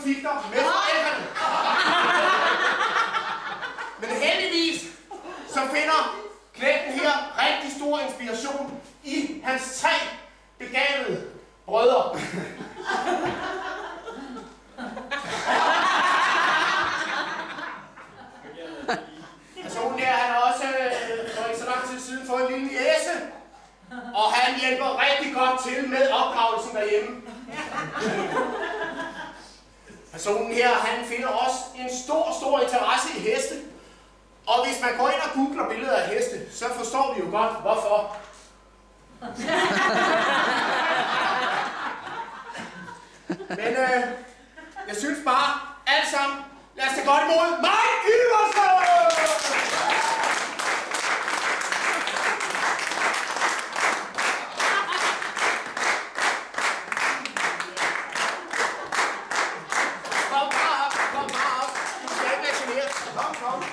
konflikter med forældrene. Men heldigvis, så finder knægten her rigtig stor inspiration i hans 3 begavede brødre. Personen der, han har også for ikke så lang tid siden fået en lille niece, og han hjælper rigtig godt til med opdragelsen derhjemme. Personen her, han finder også en stor interesse i heste. Og hvis man går ind og googler billeder af heste, så forstår vi jo godt, hvorfor. Men jeg synes bare, alt sammen, lad os tage godt imod Mike Iversen! Kom.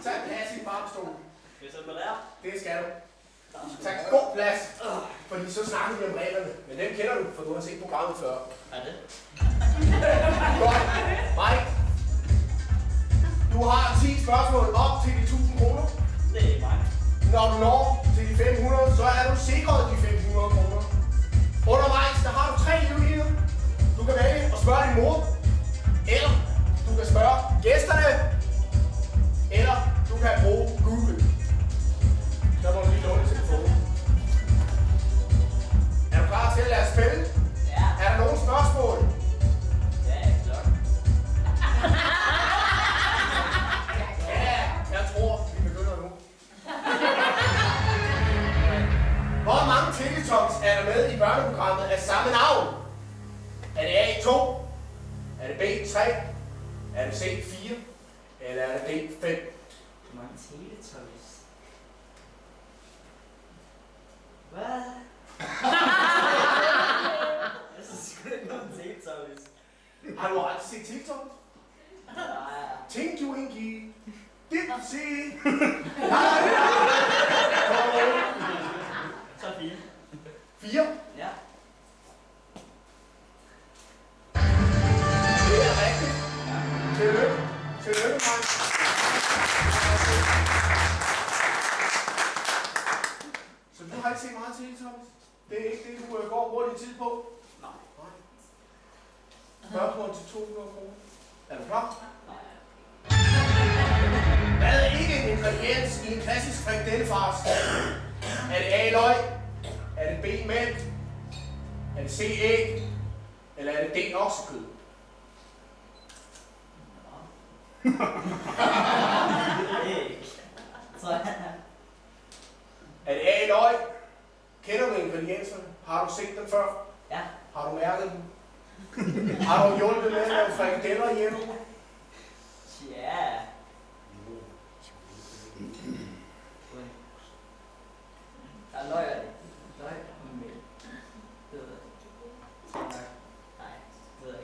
Tag plads i barnstolen. Det skal du. Tag god plads. Fordi så snakker vi om reglerne. Men dem kender du, for du har set programmet før. Er det? Godt. Mike. Du har 10 spørgsmål op til de 1000 kroner. Det er ikke mig. Når du når til de 500, så er du sikret de 500 kroner. Undervejs, der har du 3 muligheder. Du kan vælge at spørge din mor. Eller du kan spørge gæsterne. Eller du kan bruge Google. Der må du lige låne telefonen. Er du klar til at lade os spille? Ja. Er der nogle spørgsmål? Ja, klart. Ja, jeg tror, vi begynder nu. Hvor mange Teletubbies er der med i børneprogrammet af samme navn? Er det A 2? Er det B 3? Er det C 4? Eller er det D 5? Hvor mange Teletubbies? Hvad? Jeg synes sgu ikke noget Teletubbies. Har du aldrig set Teletubbies? Nej. Tinky Winky, Dipsy. Så 4. 4. Ja. Det er rigtigt. Tillykke. Tillykke, Mike. Så du har ikke set meget Teletubbies? Det er ikke det, du går hurtigt tid på? Nej. Spørgsmål til 200 kroner. Er du klar? Nej. Hvad er ikke en ingrediens i en klassisk frikadellefars? Er det A løg? Er det B mælk? Er det C æg? Eller er det D oksekød? Æg. Så Er det A løg? Kender du ingredienserne? Har du set dem før? ja. Har du mærket dem? Har du hjulpet med at lave frikadeller hjemme? Ja. Der er løg af det. Løg og mælk. Det ved jeg ikke. Nej, det ved jeg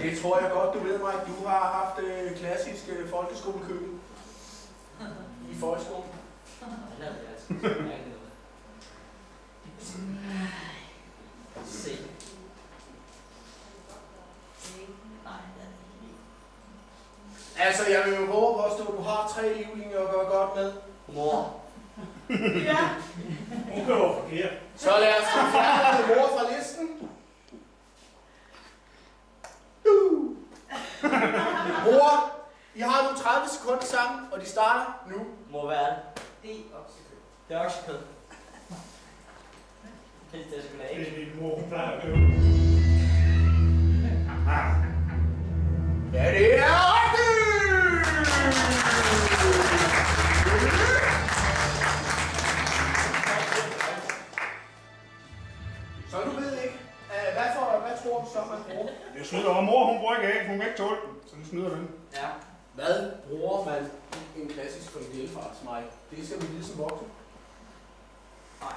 ikke. Det tror jeg godt, du ved, Mike. Du har haft klassisk folkeskolekøkken i folkeskolen. Det lavede jeg altså. Jeg er ikke noget. Se. Nej, det er det ikke. Altså, jeg vil jo våge at påstå, at du har 3 livlinjer at gøre godt med. Mor. Ja. Hun kan være forkert. Så lad os få fjernet mor fra listen. Mor, I har nu 30 sekunder sammen, og de starter nu. Må være det. Det er oksekød. Det er oksekød. Det er sgu da Det ikke. er din mor, hun plejer at købe. Ja, det er rigtigt! Så du ved ikke, hvad tror du så, man bruger? Jeg snyder, og mor hun bruger ikke æg, hun kan ikke tåle den. Så nu snyder den. Ja. Hvad bruger man i en klassisk frikadellefars, Mike? Det skal vi vide som voksen. Nej.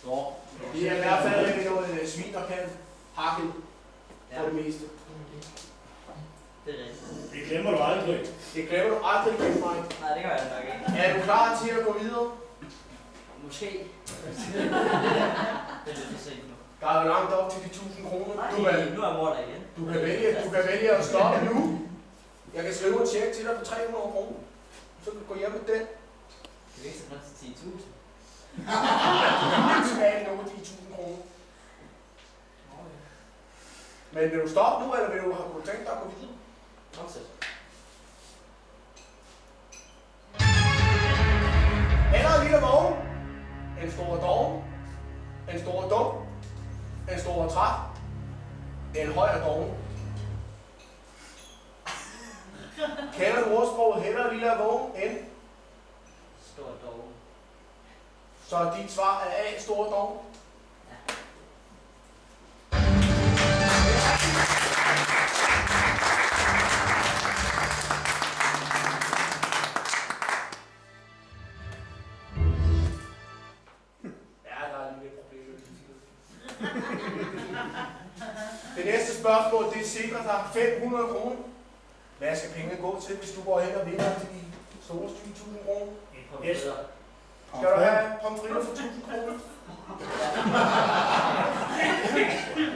Så, det er i hvert fald ikke noget svin og kalv hakket for det meste. Det er rigtigt. Det glemmer du aldrig. Det glemmer du aldrig igen, Mike. Nej, det gør jeg nok ikke. Er du klar til at gå videre? Måske. Det er lidt for sent nu. Der er jo langt op til de 1000 kroner. Nej, nu er mor der igen. Du kan vælge at stoppe nu. Jeg kan skrive en check til dig på 300 kroner. Så kan du gå hjem med den. Det er ikke så godt til 10.000. Du kan maksimalt nå de 1000 kroner. Men vil du stoppe nu, eller har du tænkt dig at gå videre? Fortsæt. Eller en lille vogn. En stor doven. En stor dum. En stor træt. En højere doven. Kender du ordsproget heller lille vogn end? Stor dog. Så dit svar er A, stor doven. Det næste spørgsmål, det sikrer dig 500 kroner. Hvad skal pengene gå til, hvis du går hen og vinder til de store 1000 kroner? Yes. Skal du have pomfritter for 1000 kroner?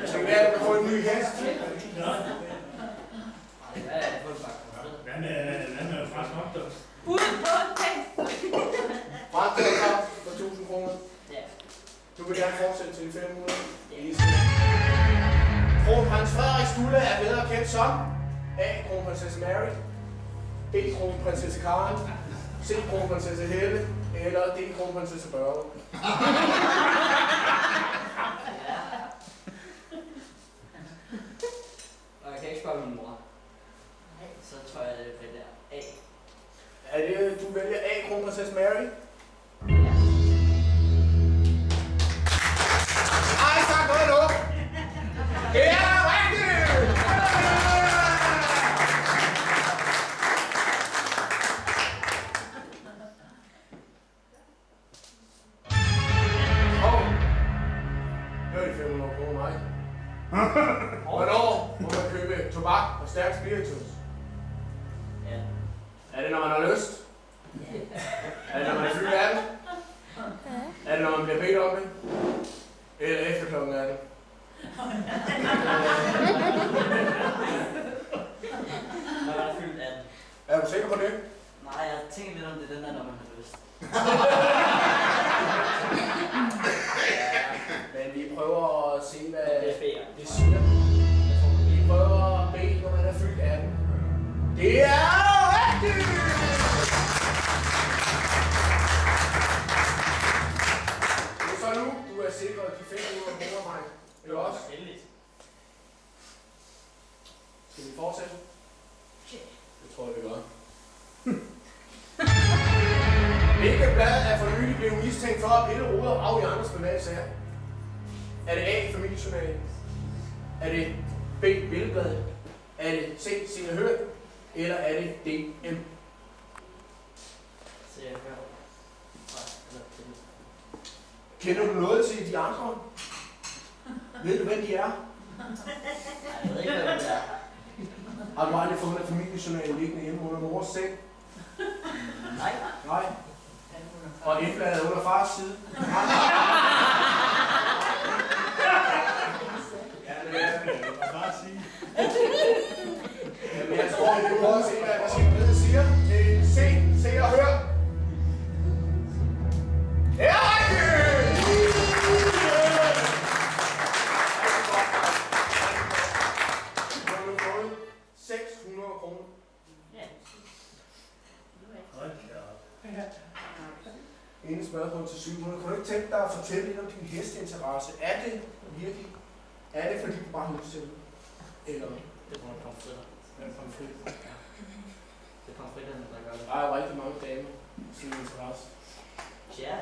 Så kan være, at du kan få en ny hest. Hvad med fransk hotdogs? Ud på en hest! Fransk hotdogs for 1000 kroner. Ja. Du vil gerne fortsætte til 500. Kronprins Frederik Stulle er bedre kendt som A. Kronprinsesse Mary, B. Kronprinsesse Karen, C. Kronprinsesse Helle eller D. Kronprinsesse Børge. Og jeg kan ikke spørge min mor. Så tror jeg, det er der. A. Er det, du vælger A. Kronprinsesse Mary? Ej, tak noget nu! Det er rigtigt! Hør de 500 kroner mig. Hvornår må man købe tobak og stærk spiritus? Ja. Er det, når man har lyst? Er det, når man er fyldt af det? Er det, når man bliver bedt om det? Eller efter klokken 18? Når man er fyldt 18. Er du sikker på det? Nej, jeg tænker lidt om det den der, når man har lyst. Men vi prøver at se, hvad det siger. Vi prøver at bede, når man er fyldt 18. Det er rigtigt! Det er så nu, du er sikret de 500 kroner, mig. Eller også? Heldigt. Skal vi fortsætte? Det tror jeg, vi gør. Hvilket blad er for nylig blevet mistænkt for at pille råd og af i andres private sager? Er det A. Familiejournalen? Er det B. Billedbladet? Er det C. Se og Hør? Eller er det D. M? Se og Hør. Kender du noget til de andre? Ved du, hvem de er? Jeg ved ikke, hvad det er. Har du aldrig fundet familiejournalen liggende hjemme under mors seng? Nej. Nej. Og indbladet under fars side? Jamen, jeg tror, vi prøver at se, hvad maskineriet siger. Det er se og hør. Det er rigtigt! Nu har du fået 600 kroner. Inden spørgsmål til 700. Kunne du ikke tænke dig at fortælle lidt om din hesteinteresse? Er det virkelig? Er det fordi du bare har lyst til det? Eller? Det er nogle pomfritter. Ja, pomfritter. Ja. Det er pomfritterne, der gør det. Der er jo rigtig mange damer i sin interesse. Ja.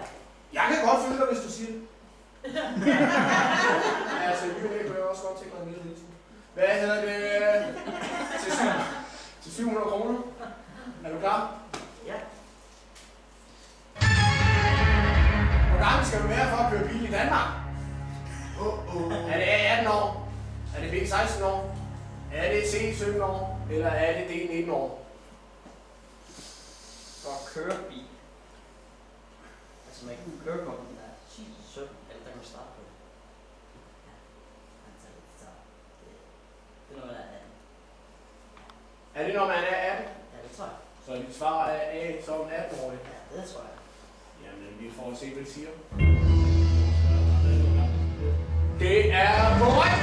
Jeg kan godt følge dig, hvis du siger det. Altså, i nyheden kunne jeg også godt tænke mig en lille hilsen. Hvad hedder det? Til 700 kroner. Er du klar? Ja. Hvor gammel skal du være for at køre bil i Danmark? Er det A 18 år? Er det B 16 år? Er det C 17 år? Eller er det D 19 år? For at køre bil. Altså man kan køre på den der 17, eller der kan man starte på det. Ja. det, når man er 18? Ja, det tror jeg. Så dit svar er A som 18-årig? Ja, det tror jeg. Jamen, vi får se, hvad det siger. Det er korrekt!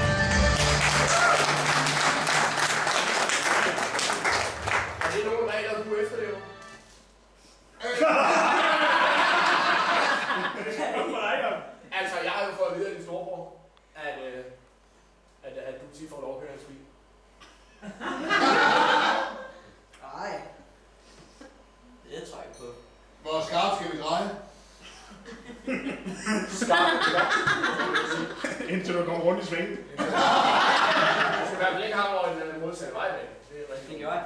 Er det nogle regler, du efterlever? Altså, jeg har jo fået at vide af din storebror, at du tit får lov at køre hans bil. Nej. Det tror jeg ikke på. Hvor skarpt skal vi dreje? Skarpt, Indtil du kommer rundt i svingen. Du skal i hvert fald ikke have over en modsatte vejbane. Det er rigtig. Det gør jeg.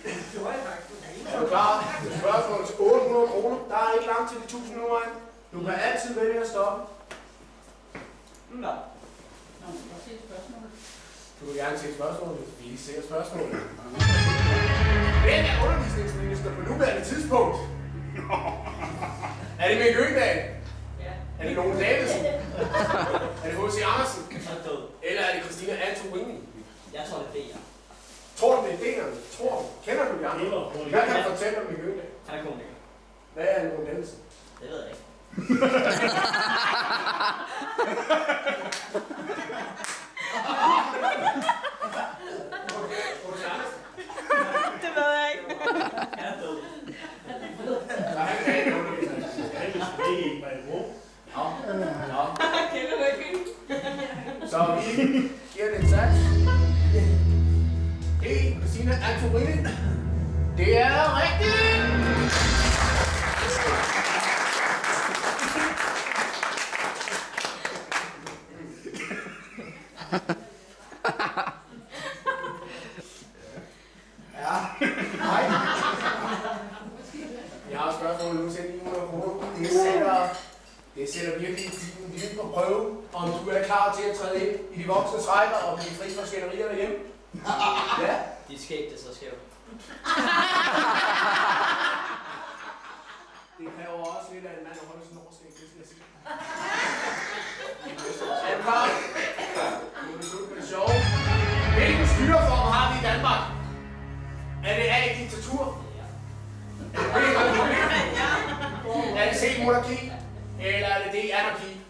Det gør jeg faktisk. Er du klar? Det er spørgsmål til 800 kroner. Der er ikke langt til de 1000 nu, Ejn. Du kan altid vælge at stoppe. Nå. Du vil gerne se spørgsmålet. Vi ser spørgsmålet. Hvem er undervisningsminister på nuværende tidspunkt? Er det Mikke Øgendahl? Ja. Er det Lone Davidsen? Er det H.C. Andersen? Så er det død. Eller er det Christina Antorini? Jeg tror, det er det, ja. Tror du, det er D'erne? Tror du? Kender du de andre? Hvad kan du fortælle om Mikke Øgendahl? Han er komiker. Hvad er Lone Davidsen? Det ved jeg ikke. H.C. Andersen? Det ved jeg ikke. Han er død. Så han kan ikke undervise. Det er ikke mig brug. Nå. Kender du ikke? Så vi giver det en sats. Det Christina Antorini. Det er rigtigt! Ja, hej. Jeg har et spørgsmål nu til 900 kroner. Det sætter virkelig din viden på prøve, om du er klar til at træde ind i de voksnes rækker og blive fri fra skænderier derhjemme. Ja. De skæg, det så skævt. Det kræver også lidt af en mand at holde sin overskæg, det skal jeg sige. Er du klar? Nu er det slut med det sjove. Hvilken styreform har vi i Danmark? Er det A, diktatur? Er det B, republik? Er det C, monarki? Eller er det D, anarki?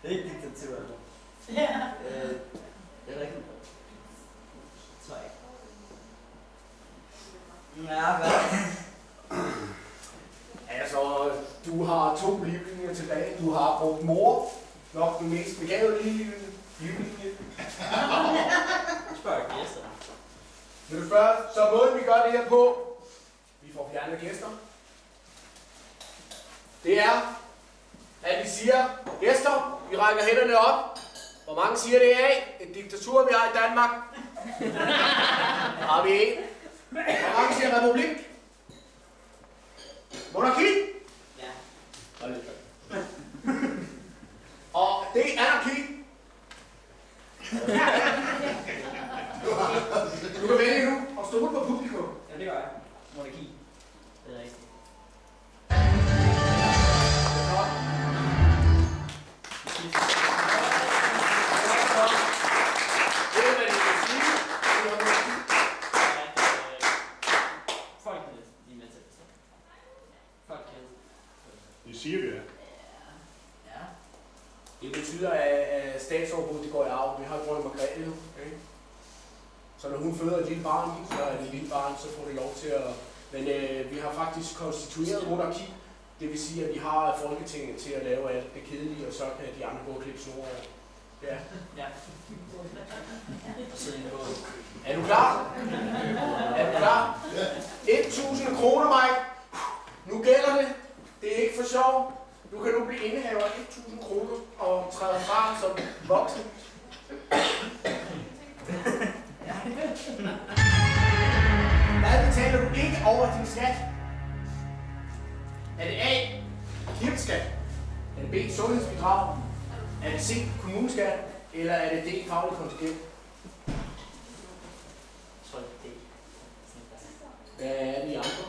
Det er ikke diktatur. Ja. Det er rigtigt. Tror jeg ikke. Ja, hvad? Altså, du har 2 livlinjer tilbage. Du har brugt mor. Nok den mest begavede livlinje. Spørg gæsterne. Vil du spørge? Så måden vi gør det her på, vi får fjernet gæster. Det er, at vi siger, gæster, vi rækker hænderne op. Hvor mange siger det af? Et diktatur, vi har i Danmark. Der har vi en. Hvor mange siger republik? Monarki? Ja. Og det er anarki. Du kan vælge nu og stole på publikum. Ja, det gør jeg. Monarki. Det er rigtigt. Det er, hvad det vil sige. Folk er lige med til det. Folk kan. Det siger vi, ja. Ja. Det betyder, at statsoverbruget går i arv. Vi har dronning Margrethe nu. Okay? Så når hun føder et lille barn, så er det et lille barn, så får det lov til at... Men vi har faktisk konstitueret monarki. Det vil sige, at vi har Folketinget til at lave alt det kedelige, og så kan de andre gå og klippe snore over. Ja. Ja. Og sidde i en båd. Er du klar? Er du klar? 1000 kroner, Mike. Nu gælder det. Det er ikke for sjov. Du kan nu blive indehaver af 1000 kroner og træde fra som voksen. Hvad betaler du ikke over din skat? Er det A, kirkeskat? Er det B, sundhedsbidrag? Er det C, kommuneskat? Eller er det D, faglig kontingent? Jeg tror, det er det. Hvad er de andre?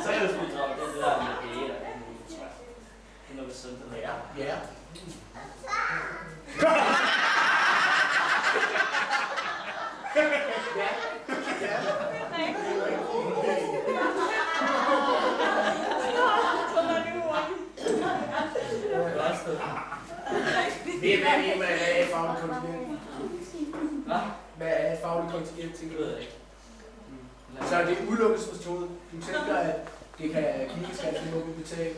Så er det sgu drømme. Det er det der med det eller andet, tror jeg. Det er noget med sundhed. Ja. hvad er et fagligt kontingent? Hvad? Hvad er et fagligt kontingent, tænker Det du? ved jeg ikke. Så er det udelukkelsesmetode. Du tænker, at det kan kildeskab til nogen betale,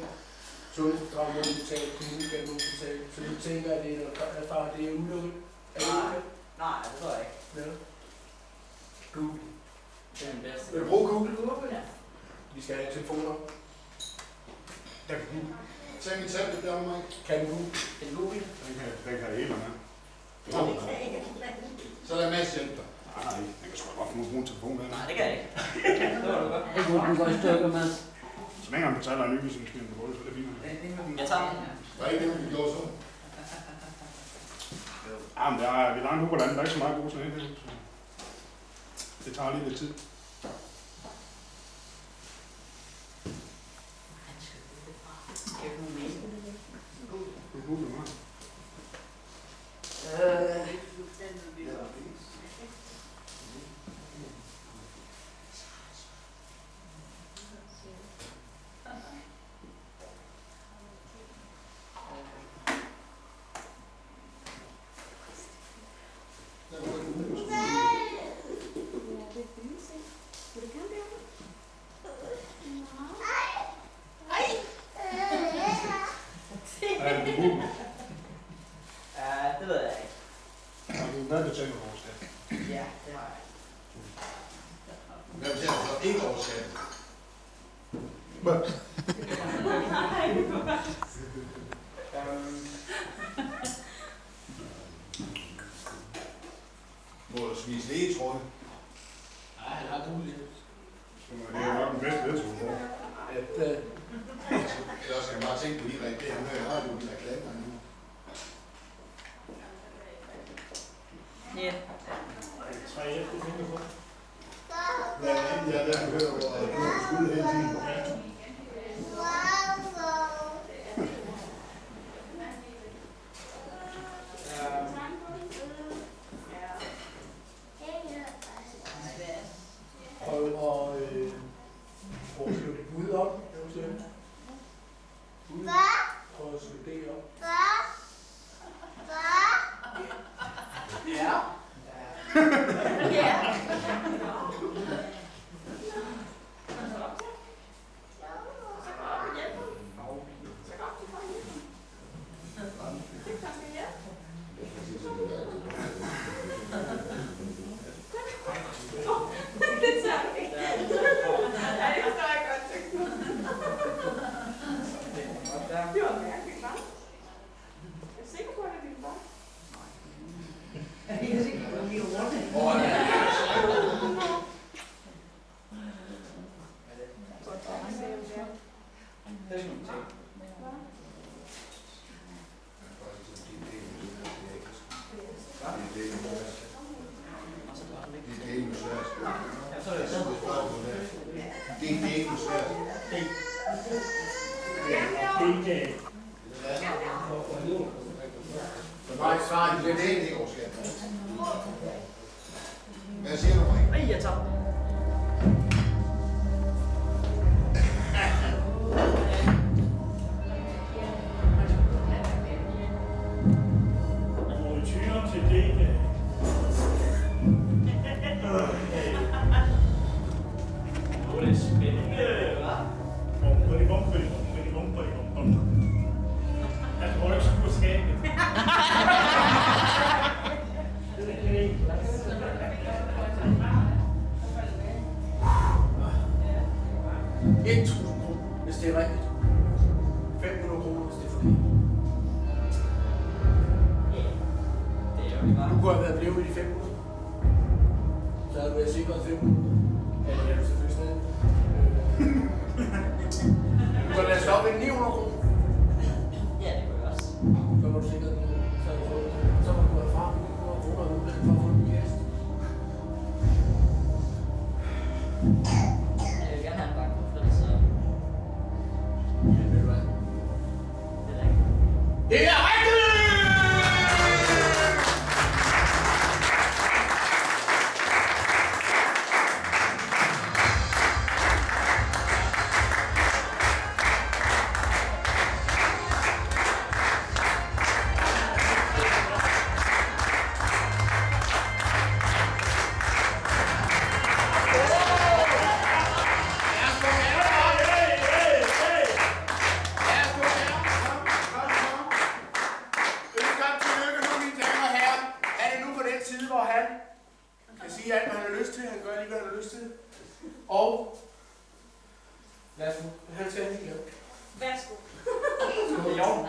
sundhedsbedrag nogen betale, kommuneskab nogen betale. Så du tænker, at det er udelukket? Er det okay? Nej, det tror jeg ikke. Ja. Google. Det er den bedste. Vil du bruge Google? Ja. Vi skal have telefoner. Der kan Google. Tag min tablet der om mig. Kan du Google? Kan du google? Den kan æble med. Så lad Mads hjælpe dig. Nej, den kan sgu da godt få bruge en telefon med. Nej, det kan jeg ikke. Det var du godt. Det kunne den gå i stykker med. Så længe han betaler en nyvisningsmaskine på gulvet, så er det fint. Jeg tager den. Der er ikke det, vi gjorde så. Ja, men vi er langt ude på landet. Der er ikke så meget god sådan en. Det tager lige lidt tid. Du googler meget. Det ved jeg ikke. Har du været betalt for vores skat? Ja, det har jeg. Hvad betaler du så ikke over skatten? Må du spise det, tror jeg? Nej, han har Google. Det er nok den bedste vedtog for. Ellers skal jeg bare tænke på lige rigtigt. Det her med radioen, der klager nu. Ja. 3 efter, du tænker på. Ja, der hører hvor du har skud hele tiden. Prøv at slå dit bud op. Prøv at slå det op. Ja. Hvad siger du, Mike? Jeg tager. Ouverture til det. Det er spændende, hva'? Jeg tror ikke, du skal skabet. Hvis det er rigtigt. 500 kroner, hvis det er forkert. Det er jo ikke bare. Du kunne have været blevet i de 500. Så havde du været sikret 500. Ja, det er du selvfølgelig stadig. Du kan være stoppet 900 kroner. Ja, det kunne jeg også. Så var du sikret 900. Så havde du fået. Så var du været fra 900 kroner ud for at få en ny gæst. Jeg vil gerne have en bankkonflikt, så Ja, ved du hvad? det er rigtigt. Det er rigtigt! Han skal ikke glemme. Værsgo. Jo.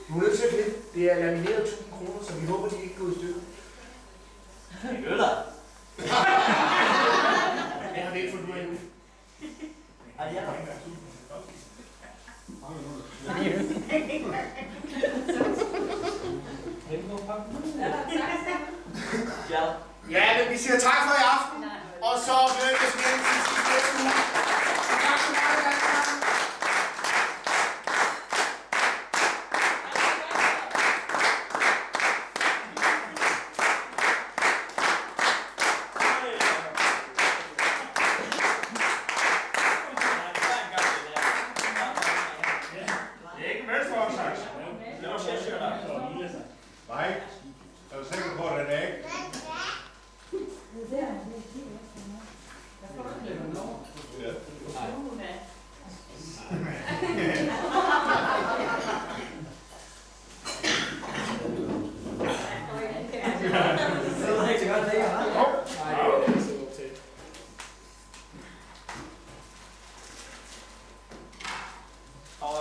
Du er nødt til at klippe. Det er lamineret 1000 kroner, så vi håber, de ikke går i stykker. Øller. Jeg har det ikke fundet ud af endnu. Ej, ja. Ja. Ja, men vi siger tak for i aften. Og så mødes vi igen til næste uge. Tak så meget, alle sammen. Det er ikke venstre offside. Nej, jeg er sikker på, at det er ikke. Det var rigtig godt, det ikke var. Og